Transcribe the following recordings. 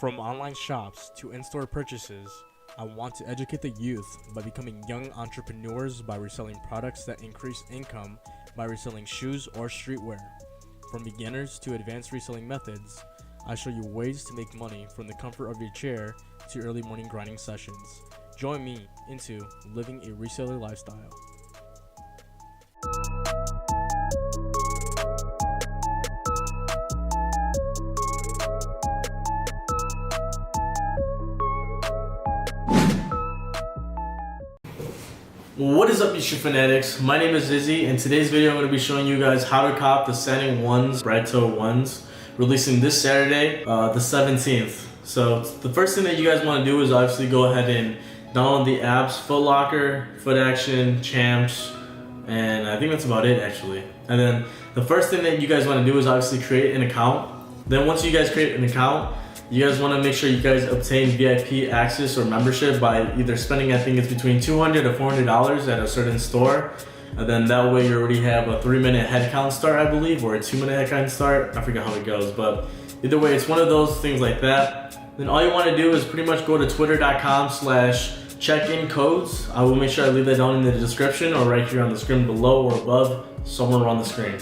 From online shops to in-store purchases, I want to educate the youth by becoming young entrepreneurs by reselling products that increase income by reselling shoes or streetwear. From beginners to advanced reselling methods, I show you ways to make money from the comfort of your chair to early morning grinding sessions. Join me into living a reseller lifestyle. What is up, you shoe fanatics? My name is Izzy. In today's video, I'm going to be showing you guys how to cop the Satin Bred toe ones, releasing this Saturday, the 17th. So the first thing that you guys want to do is obviously go ahead and download the apps, Foot Locker, Foot Action, Champs, and I think that's about it actually. And then the first thing that you guys want to do is obviously create an account. Then once you guys create an account, you guys want to make sure you guys obtain VIP access or membership by either spending, I think it's between $200 to $400 at a certain store. And then that way you already have a 3-minute head count start, I believe, or a 2-minute head count start. I forget how it goes, but either way, it's one of those things like that. Then all you want to do is pretty much go to twitter.com/check-in codes. I will make sure I leave that down in the description or right here on the screen below or above, somewhere on the screen.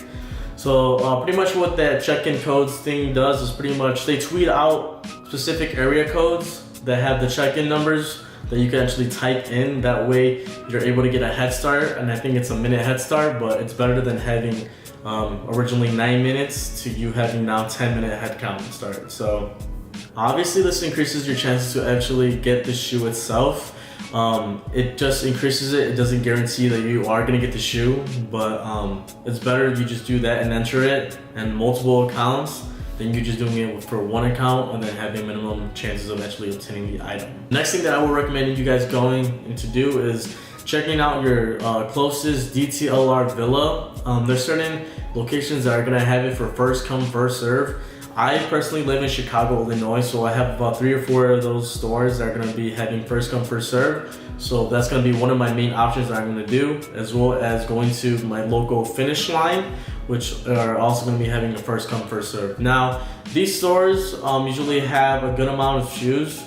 So pretty much what that check-in codes thing does is pretty much they tweet out specific area codes that have the check-in numbers that you can actually type in. That way you're able to get a head start, and I think it's a minute head start, but it's better than having originally 9 minutes to you having now 10-minute head count start. So obviously this increases your chances to actually get the shoe itself. It just increases it. It doesn't guarantee that you are going to get the shoe, but it's better if you just do that and enter it in multiple accounts than you just doing it for one account and then having minimum chances of actually obtaining the item. Next thing that I will recommend you guys going to do is checking out your closest DTLR Villa. There's certain locations that are going to have it for first come, first serve. I personally live in Chicago, Illinois, so I have about 3 or 4 of those stores that are going to be having first come, first serve. So that's going to be one of my main options that I'm going to do, as well as going to my local Finish Line, which are also going to be having a first come, first serve. Now, these stores usually have a good amount of shoes.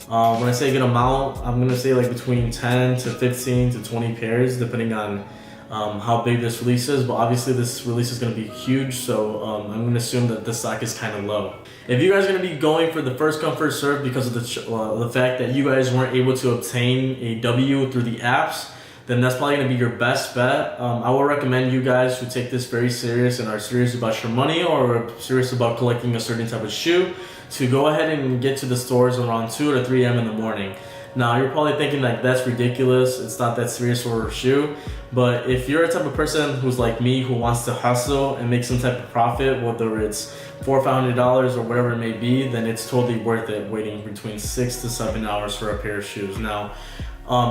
When I say good amount, I'm going to say like between 10 to 15 to 20 pairs, depending on how big this release is, but obviously this release is going to be huge, so I'm going to assume that the stock is kind of low. If you guys are going to be going for the first come first serve because of the fact that you guys weren't able to obtain a W through the apps, then that's probably going to be your best bet. I will recommend you guys who take this very serious and are serious about your money or serious about collecting a certain type of shoe to go ahead and get to the stores around 2 or 3 a.m. in the morning. Now, you're probably thinking like, that's ridiculous, it's not that serious for a shoe. But if you're a type of person who's like me, who wants to hustle and make some type of profit, whether it's $400 or $500 or whatever it may be, then it's totally worth it waiting between 6 to 7 hours for a pair of shoes. Now,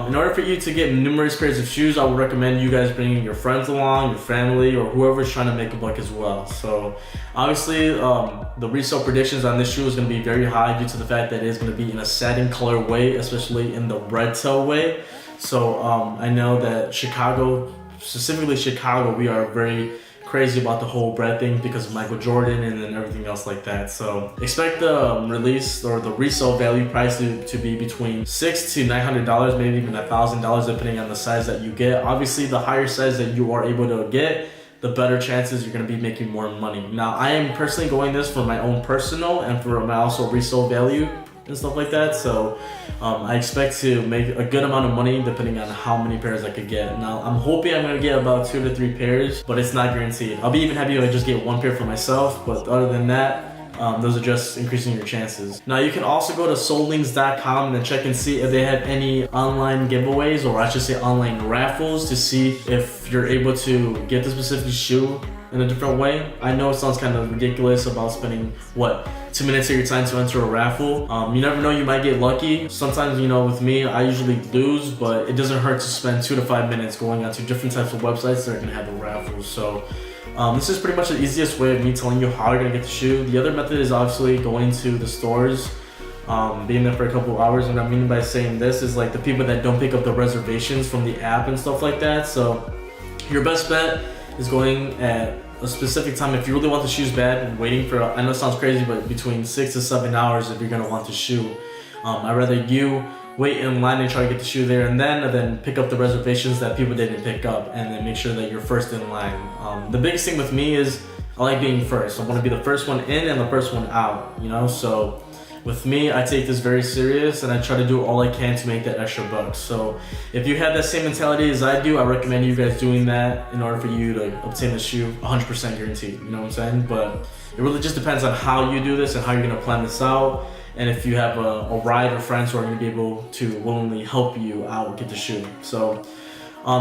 in order for you to get numerous pairs of shoes, I would recommend you guys bringing your friends along, your family, or whoever's trying to make a buck as well. So obviously the resale predictions on this shoe is going to be very high due to the fact that it is going to be in a satin color way, especially in the red toe way. So I know that specifically Chicago, we are very crazy about the whole bread thing because of Michael Jordan and then everything else like that. So expect the release or the resale value price to be between $600 to $900, maybe even $1,000, depending on the size that you get. Obviously, the higher size that you are able to get, the better chances you're going to be making more money. Now, I am personally going this for my own personal and for my also resale value and stuff like that. So I expect to make a good amount of money depending on how many pairs I could get. Now, I'm hoping I'm going to get about 2 to 3 pairs, but it's not guaranteed. I'll be even happy if I just get 1 pair for myself, but other than that, those are just increasing your chances. Now, you can also go to soullinks.com and check and see if they have any online giveaways, or I should say online raffles, to see if you're able to get the specific shoe in a different way. I know it sounds kind of ridiculous about spending 2 minutes of your time to enter a raffle. You never know, you might get lucky. Sometimes, with me, I usually lose, but it doesn't hurt to spend 2 to 5 minutes going onto different types of websites that are gonna have a raffle. So this is pretty much the easiest way of me telling you how you're gonna get the shoe. The other method is obviously going to the stores, being there for a couple of hours. And what I mean by saying this is like the people that don't pick up the reservations from the app and stuff like that. So your best bet is going at a specific time. If you really want the shoes bad, waiting for, I know it sounds crazy, but between 6 to 7 hours if you're gonna want the shoe. I'd rather you wait in line and try to get the shoe there and then pick up the reservations that people didn't pick up, and then make sure that you're first in line. The biggest thing with me is I like being first. I want to be the first one in and the first one out, you know? So with me, I take this very serious and I try to do all I can to make that extra buck. So if you have that same mentality as I do, I recommend you guys doing that in order for you to obtain the shoe 100% guaranteed, you know what I'm saying? But it really just depends on how you do this and how you're gonna plan this out, and if you have a ride or friends who are gonna be able to willingly help you out get the shoe. So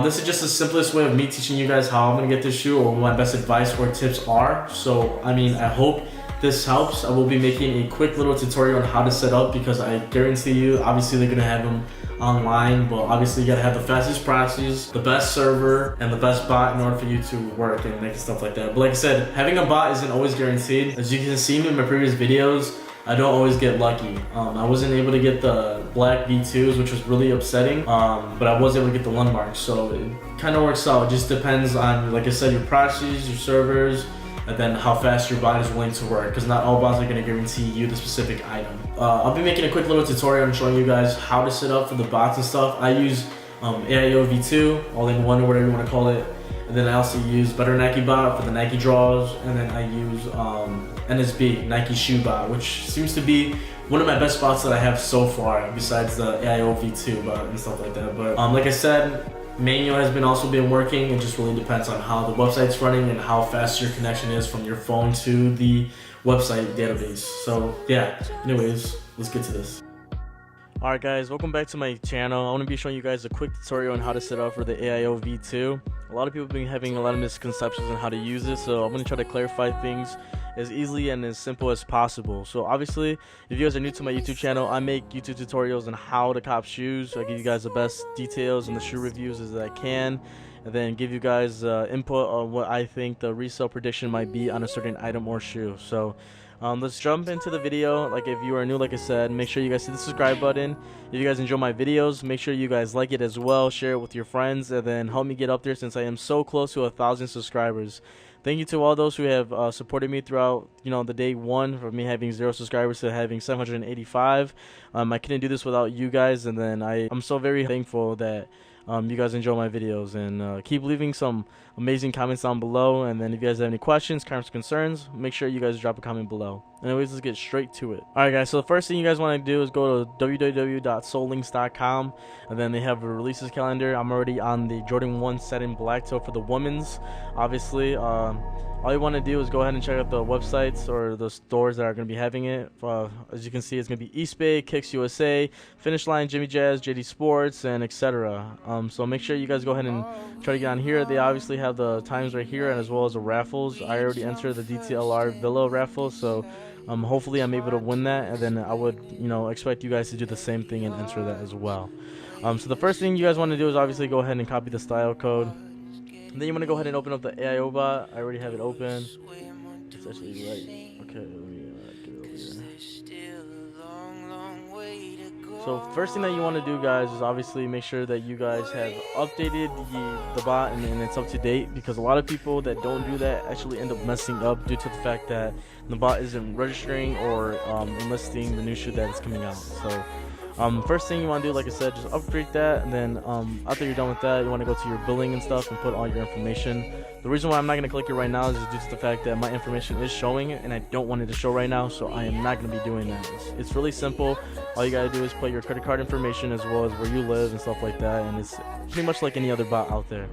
this is just the simplest way of me teaching you guys how I'm gonna get this shoe, or what my best advice or tips are. So I mean, I hope this helps. I will be making a quick little tutorial on how to set up, because I guarantee you, obviously they're gonna have them online, but obviously you gotta have the fastest proxies, the best server, and the best bot in order for you to work and make stuff like that. But like I said, having a bot isn't always guaranteed. As you can see in my previous videos, I don't always get lucky. I wasn't able to get the black V2s, which was really upsetting, but I was able to get the landmarks, so it kind of works out. It just depends on, like I said, your proxies, your servers, and then how fast your bot is willing to work, because not all bots are going to guarantee you the specific item. I'll be making a quick little tutorial and showing you guys how to set up for the bots and stuff. I use AIO V2, all-in-one or whatever you want to call it, and then I also use Better Nike Bot for the Nike draws, and then I use NSB, Nike Shoe Bot, which seems to be one of my best bots that I have so far, besides the AIO V2 bot and stuff like that. But like I said, manual has also been working. It just really depends on how the website's running and how fast your connection is from your phone to the website database. So yeah, anyways, let's get to this. Alright guys, welcome back to my channel. I want to be showing you guys a quick tutorial on how to set up for the AIO V2. A lot of people have been having a lot of misconceptions on how to use this, so I'm going to try to clarify things as easily and as simple as possible. So obviously, if you guys are new to my YouTube channel, I make YouTube tutorials on how to cop shoes. I give you guys the best details and the shoe reviews as I can, and then give you guys input on what I think the resale prediction might be on a certain item or shoe. So let's jump into the video. Like, if you are new, like I said, make sure you guys hit the subscribe button. If you guys enjoy my videos, make sure you guys like it as well, share it with your friends, and then help me get up there, since I am so close to 1,000 subscribers. Thank you to all those who have supported me throughout, the day one, from me having 0 subscribers to having 785. I couldn't do this without you guys, and then I'm so very thankful that you guys enjoy my videos, and keep leaving some amazing comments down below. And then if you guys have any questions, comments, concerns, make sure you guys drop a comment below. Anyways, let's get straight to it. Alright guys, so the first thing you guys want to do is go to www.soullinks.com, and then they have a releases calendar. I'm already on the Jordan 1 Satin Black toe for the women's. Obviously, all you want to do is go ahead and check out the websites or the stores that are going to be having it. As you can see, it's going to be East Bay, Kicks USA, Finish Line, Jimmy Jazz, JD Sports, and etc. So make sure you guys go ahead and try to get on here. They obviously have the times right here, and as well as the raffles. I already entered the DTLR Villa raffle, so hopefully I'm able to win that, and then I would expect you guys to do the same thing and enter that as well. So the first thing you guys want to do is obviously go ahead and copy the style code. And then you want to go ahead and open up the AIO bot. I already have it open. It's actually right. Okay, let me do it over here. So first thing that you want to do, guys, is obviously make sure that you guys have updated the bot and it's up to date, because a lot of people that don't do that actually end up messing up due to the fact that the bot isn't registering or enlisting the new shoe that is coming out. So first thing you want to do, like I said, just upgrade that, and then after you're done with that, you want to go to your billing and stuff and put all your information. The reason why I'm not going to click it right now is due to the fact that my information is showing it, and I don't want it to show right now, so I am not going to be doing that. It's really simple. All you got to do is put your credit card information as well as where you live and stuff like that, and it's pretty much like any other bot out there.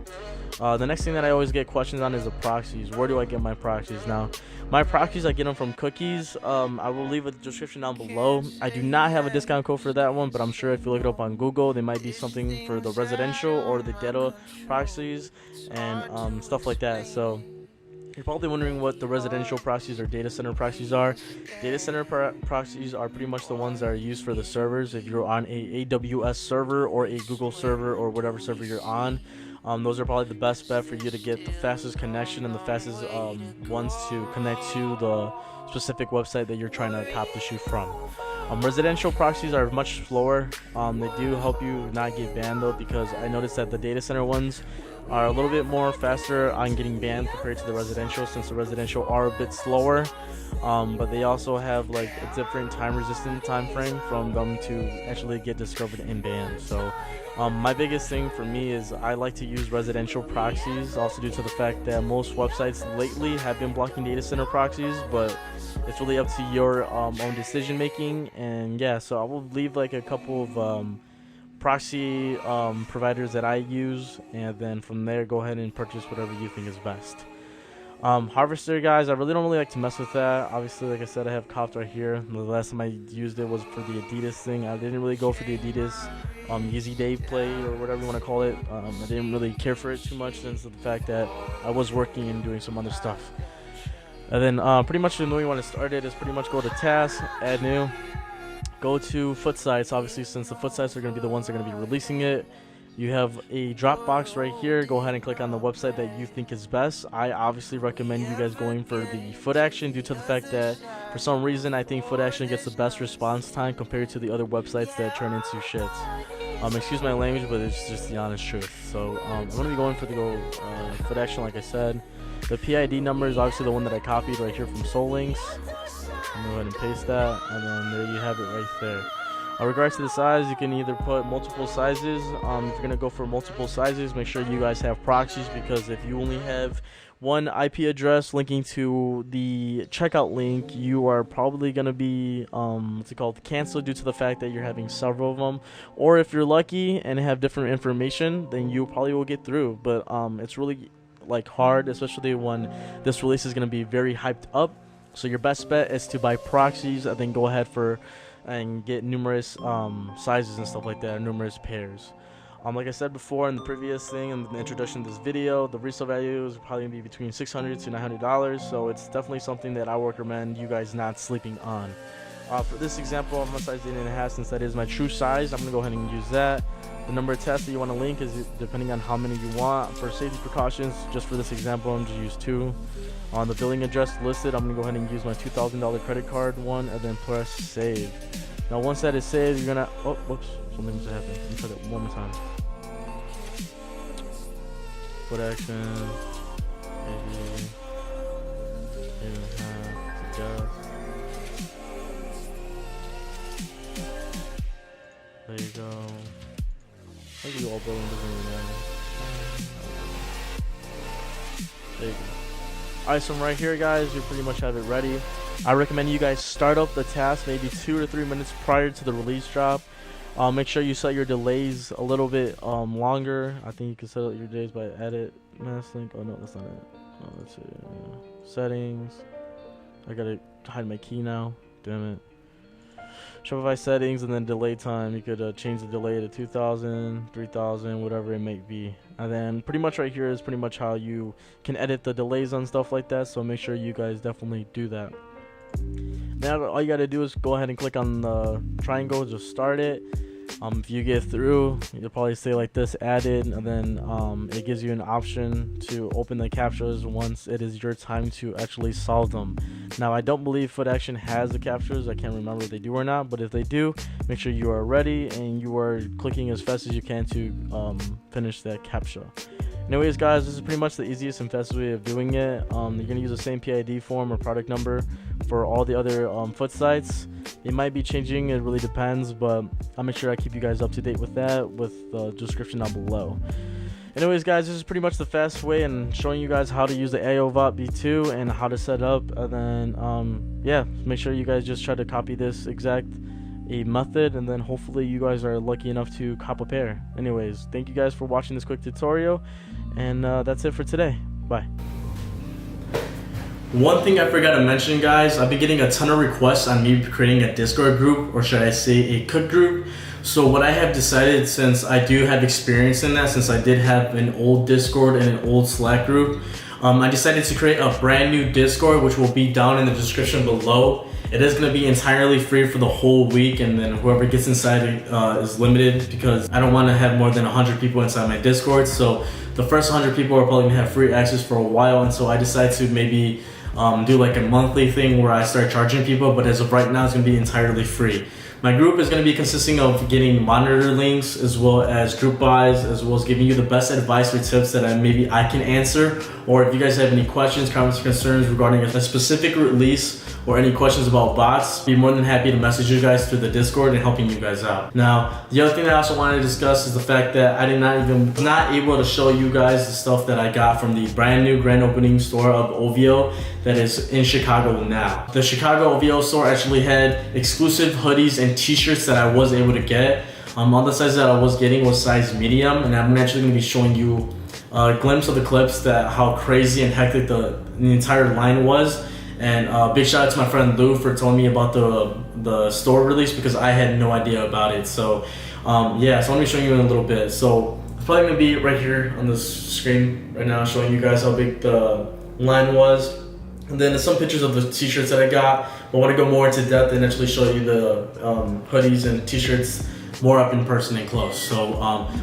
The next thing that I always get questions on is the proxies. Where do I get my proxies? Now, my proxies, I get them from Cookies. I will leave a description down below. I do not have a discount code for that one, but I'm sure if you look it up on Google, there might be something for the residential or the ghetto proxies and stuff like that. So you're probably wondering what the residential proxies or data center proxies are. Data center proxies are pretty much the ones that are used for the servers. If you're on a AWS server or a Google server or whatever server you're on, those are probably the best bet for you to get the fastest connection and the fastest ones to connect to the specific website that you're trying to cop the shoe from. Residential proxies are much slower. They do help you not get banned though, because I noticed that the data center ones, are a little bit more faster on getting banned compared to the residential, since the residential are a bit slower. But they also have like a different time resistant time frame from them to actually get discovered and banned. So my biggest thing for me is I like to use residential proxies, also due to the fact that most websites lately have been blocking data center proxies, but it's really up to your own decision making. And yeah, so I will leave like a couple of proxy providers that I use, and then from there go ahead and purchase whatever you think is best. Harvester, guys, I really don't like to mess with that. Obviously, like I said, I have Copt right here. The last time I used it was for the Adidas thing. I didn't really go for the Adidas Yeezy Dave play, or whatever you want to call it. I didn't really care for it too much, since of the fact that I was working and doing some other stuff. And then pretty much the way you want to start it is pretty much go to task, add new, go to foot sites. Obviously, since the foot sites are going to be the ones that are going to be releasing it, you have a drop box right here. Go ahead and click on the website that you think is best. I obviously recommend you guys going for the foot action, due to the fact that for some reason I think foot action gets the best response time compared to the other websites that turn into shit. Excuse my language, but it's just the honest truth. So I'm going to be going for the foot action, like I said. The PID number is obviously the one that I copied right here from SellSneakerz. I'm going to go ahead and paste that, and then there you have it right there. In regards to the size, you can either put multiple sizes. If you're going to go for multiple sizes, make sure you guys have proxies, because if you only have one IP address linking to the checkout link, you are probably going to be canceled, due to the fact that you're having several of them. Or if you're lucky and have different information, then you probably will get through. But it's really like hard, especially when this release is going to be very hyped up. So your best bet is to buy proxies, and then go ahead and get numerous sizes and stuff like that, numerous pairs. Like I said before in the previous thing, in the introduction to this video, the resale value is probably going to be between $600 to $900, so it's definitely something that I would recommend you guys not sleeping on. For this example, I'm a size 8.5, since that is my true size. I'm going to go ahead and use that. The number of tests that you want to link is depending on how many you want. For safety precautions, just for this example, I'm just use 2. On the billing address listed, I'm going to go ahead and use my $2,000 credit card one, and then press save. Now once that is saved, you're going to, oh, whoops, something just happened. Let me try that one more time. Foot action, maybe, adjust. There you go. Maybe all billing doesn't really matter. There you go. Alright, so right here, guys, you pretty much have it ready. I recommend you guys start up the task maybe 2 to 3 minutes prior to the release drop. Make sure you set your delays a little bit longer. I think you can set up your delays by edit mass link. Oh no, that's not it. No, that's it. Settings. I gotta hide my key now. Damn it. Shopify settings, and then delay time. You could change the delay to 2,000, 3,000, whatever it may be. And then pretty much right here is pretty much how you can edit the delays on stuff like that. So make sure you guys definitely do that. Now all you gotta do is go ahead and click on the triangle to start it. If you get through, you'll probably say like this, added, and then it gives you an option to open the captchas once it is your time to actually solve them. Now I don't believe Foot Action has the captchas. I can't remember if they do or not, but if they do, make sure you are ready and you are clicking as fast as you can to finish that captcha. Anyways, guys, this is pretty much the easiest and fastest way of doing it. You're going to use the same PID form or product number for all the other foot sites. It might be changing, it really depends, but I'll make sure I keep you guys up to date with that with the description down below. Anyways, guys, this is pretty much the fast way and showing you guys how to use the AIO VOT V2 and how to set up. And then, yeah, make sure you guys just try to copy this exact method, and then hopefully you guys are lucky enough to cop a pair. Anyways, thank you guys for watching this quick tutorial, and that's it for today. Bye. One thing I forgot to mention, guys, I've been getting a ton of requests on me creating a Discord group, or should I say a cook group. So what I have decided, since I do have experience in that, since I did have an old Discord and an old Slack group, I decided to create a brand new Discord, which will be down in the description below. It is going to be entirely free for the whole week, and then whoever gets inside is limited, because I don't want to have more than 100 people inside my Discord. So the first 100 people are probably going to have free access for a while, and so I decided to maybe do like a monthly thing where I start charging people, but as of right now, it's gonna be entirely free. My group is going to be consisting of getting monitor links as well as group buys, as well as giving you the best advice or tips that maybe I can answer. Or if you guys have any questions, comments, or concerns regarding a specific release or any questions about bots, be more than happy to message you guys through the Discord and helping you guys out. Now, the other thing that I also wanted to discuss is the fact that I was not able to show you guys the stuff that I got from the brand new grand opening store of OVO that is in Chicago now. The Chicago OVO store actually had exclusive hoodies and t-shirts that I was able to get. All the sizes that I was getting was size medium, and I'm actually going to be showing you a glimpse of the clips that how crazy and hectic the entire line was. And big shout out to my friend Lou for telling me about the store release, because I had no idea about it. So yeah, so I'm going to be showing you in a little bit. So it's probably going to be right here on the screen right now, showing you guys how big the line was. And then some pictures of the t-shirts that I got. But I want to go more into depth and actually show you the hoodies and t-shirts more up in person and close. So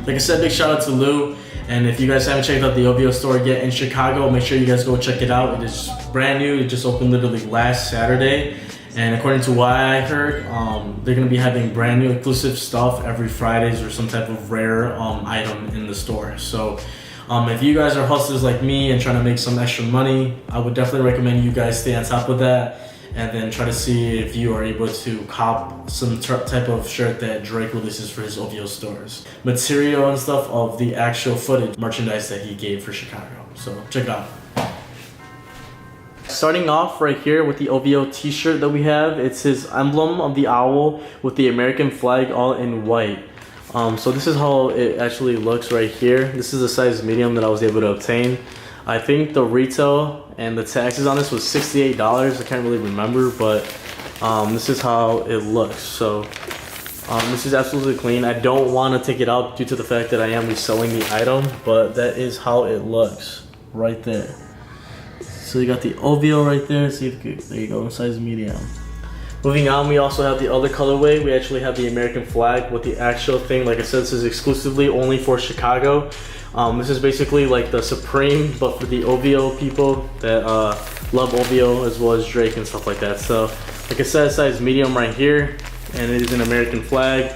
like I said, big shout out to Lou. And if you guys haven't checked out the OVO store yet in Chicago, make sure you guys go check it out. It is brand new. It just opened literally last Saturday. And according to what I heard, they're going to be having brand new exclusive stuff every Fridays or some type of rare item in the store. So if you guys are hustlers like me and trying to make some extra money, I would definitely recommend you guys stay on top of that and then try to see if you are able to cop some type of shirt that Drake releases for his OVO stores. Material and stuff of the actual footage, merchandise that he gave for Chicago. So check it out. Starting off right here with the OVO t-shirt that we have, it's his emblem of the owl with the American flag all in white. So this is how it actually looks right here. This is a size medium that I was able to obtain. I think the retail and the taxes on this was $68. I can't really remember, but this is how it looks. So this is absolutely clean. I don't want to take it out due to the fact that I am reselling the item, but that is how it looks right there. So you got the OVO right there. See if you, there you go, size medium. Moving on, we also have the other colorway. We actually have the American flag with the actual thing. Like I said, this is exclusively only for Chicago. This is basically like the Supreme, but for the OVO people that love OVO as well as Drake and stuff like that. So, like I said, size medium right here, and it is an American flag,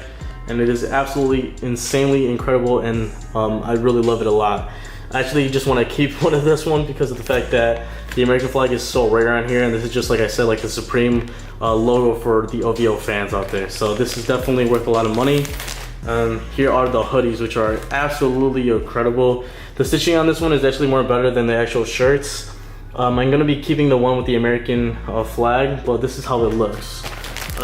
and it is absolutely insanely incredible, and I really love it a lot. I actually just want to keep one of this one because of the fact that the American flag is so rare on here, and this is just, like I said, like the Supreme logo for the OVO fans out there. So this is definitely worth a lot of money. Here are the hoodies, which are absolutely incredible. The stitching on this one is actually more better than the actual shirts. I'm gonna be keeping the one with the American flag, but this is how it looks.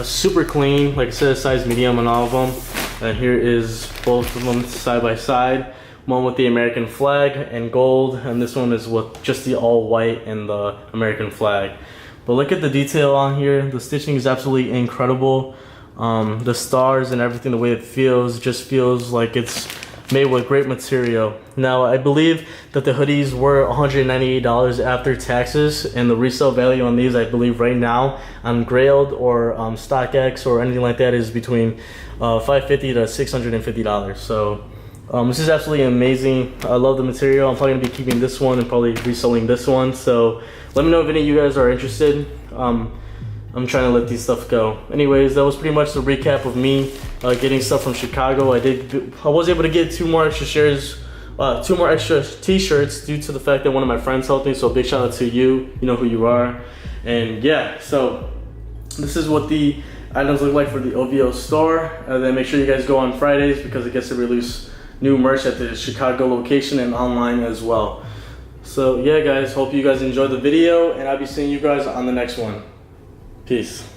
Super clean, like I said, size medium on all of them. And here is both of them side by side. One with the American flag and gold, and this one is with just the all white and the American flag. But look at the detail on here. The stitching is absolutely incredible. The stars and everything, the way it feels, just feels like it's made with great material. Now, I believe that the hoodies were $198 after taxes, and the resale value on these, I believe right now on Grailed or StockX or anything like that, is between $550 to $650. So this is absolutely amazing. I love the material. I'm probably gonna be keeping this one and probably reselling this one. So let me know if any of you guys are interested. I'm trying to let these stuff go. Anyways, that was pretty much the recap of me getting stuff from Chicago. I was able to get two more extra t-shirts due to the fact that one of my friends helped me. So big shout out to you. You know who you are. And yeah, so this is what the items look like for the OVO store. And then make sure you guys go on Fridays because it gets to release new merch at the Chicago location and online as well. So yeah guys, hope you guys enjoyed the video, and I'll be seeing you guys on the next one. Peace.